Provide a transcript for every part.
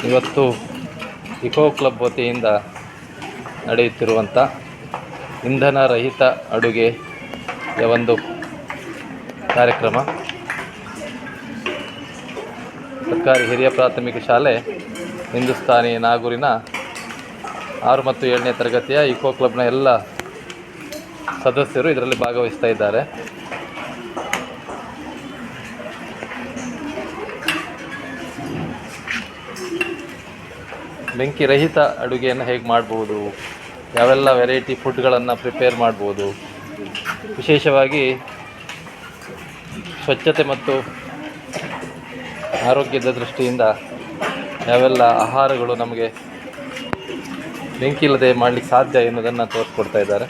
ಇವತ್ತು eco club ವತಿಯಿಂದ ನಡೆಯುತ್ತಿರುವಂಥ ಇಂಧನ ರಹಿತ ಅಡುಗೆಯ ಒಂದು ಕಾರ್ಯಕ್ರಮ. ಸರ್ಕಾರಿ ಹಿರಿಯ ಪ್ರಾಥಮಿಕ ಶಾಲೆ ಹಿಂದೂಸ್ತಾನಿ ನಾಗೂರಿನ 6 ಮತ್ತು 7ನೇ ತರಗತಿಯ ಇಕೋ ಕ್ಲಬ್ನ ಎಲ್ಲ ಸದಸ್ಯರು ಇದರಲ್ಲಿ ಭಾಗವಹಿಸ್ತಾ ಇದ್ದಾರೆ. ಬೆಂಕಿ ರಹಿತ ಅಡುಗೆಯನ್ನು ಹೇಗೆ ಮಾಡ್ಬೋದು, ಯಾವೆಲ್ಲ ವೆರೈಟಿ ಫುಡ್ಗಳನ್ನು ಪ್ರಿಪೇರ್ ಮಾಡ್ಬೋದು, ವಿಶೇಷವಾಗಿ ಸ್ವಚ್ಛತೆ ಮತ್ತು ಆರೋಗ್ಯದ ದೃಷ್ಟಿಯಿಂದ ಯಾವೆಲ್ಲ ಆಹಾರಗಳು ನಮಗೆ ಬೆಂಕಿ ಇಲ್ಲದೆ ಮಾಡಲಿಕ್ಕೆ ಸಾಧ್ಯ ಎನ್ನುವುದನ್ನು ತೋರಿಸ್ಕೊಡ್ತಾ ಇದ್ದಾರೆ.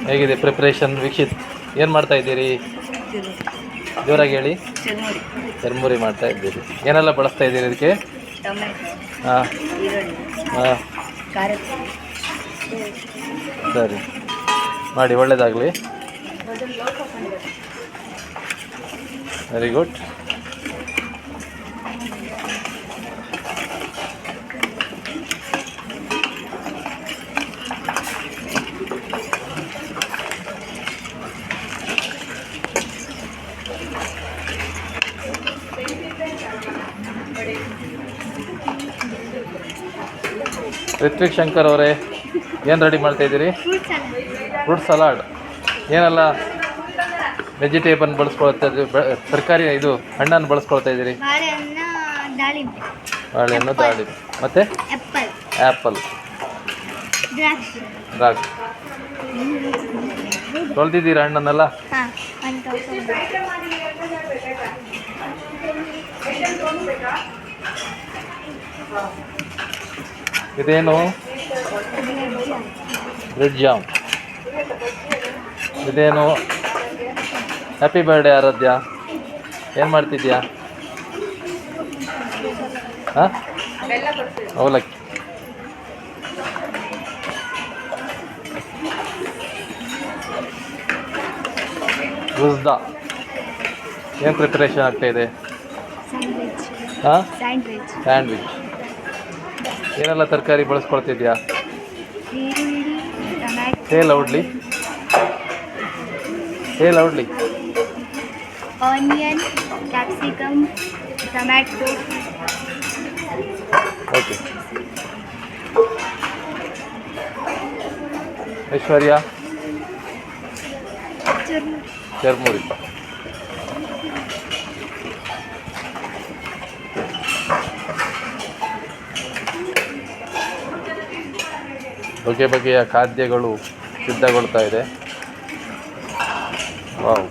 ಹೇಗಿದೆ ಪ್ರಿಪ್ರೇಷನ್? ವೀಕ್ಷಿತ್, ಏನು ಮಾಡ್ತಾ ಇದ್ದೀರಿ? ಜೋರಾಗಿ ಹೇಳಿ. ಚರ್ಮುರಿ ಮಾಡ್ತಾ ಇದ್ದೀರಿ. ಏನೆಲ್ಲ ಬಳಸ್ತಾ ಇದ್ದೀರಿ ಇದಕ್ಕೆ? ಹಾಂ ಹಾಂ, ಸರಿ ಮಾಡಿ, ಒಳ್ಳೆಯದಾಗಲಿ. Very good. ರಿತ್ವಿಕ್ ಶಂಕರ್ ಅವರೇ, ಏನು ರೆಡಿ ಮಾಡ್ತಾ ಇದ್ದೀರಿ? Fruit salad. ಏನೆಲ್ಲ ವೆಜಿಟೇಬಲ್ ಬಳಸ್ಕೊಳ್ತಾ ಇದ್ದೀರಿ? ತರಕಾರಿ ಇದು ಹಣ್ಣನ್ನು ಬಳಸ್ಕೊಳ್ತಾ ಇದ್ದೀರಿ? ಬಾಳೆಹಣ್ಣು, ದಾಳಿಂಬೆ, ಮತ್ತು ಆ್ಯಪಲ್, ದ್ರಾಕ್ಷಿ. ತೊಳೆದಿದ್ದೀರಾ ಹಣ್ಣನ್ನೆಲ್ಲ? ಇದೇನು? Bread jam. ಇದೇನು? ಹ್ಯಾಪಿ ಬರ್ಡೇ ಆರಾಧ್ಯ, ಏನು ಮಾಡ್ತಿದ್ಯಾ? ಹಾಂ, ಅವಲಕ್ಕಿ. ಗುಜ್ದಾ. ಏನು ಪ್ರಿಪ್ರೇಷನ್ ಆಗ್ತಾಯಿದೆ? ಹಾಂ, ಸ್ಯಾಂಡ್ವಿಚ್. ಏನೆಲ್ಲ ತರಕಾರಿ ಬಳಸ್ಕೊಳ್ತಿದ್ಯಾ? ಹೇ loudly, onion, capsicum, tomato. Okay. Aishwarya? Charmuri. ಬಗೆ ಬಗೆಯ ಖಾದ್ಯಗಳು ಸಿದ್ಧಗೊಳ್ತಾ ಇದೆ. ವಾವ್.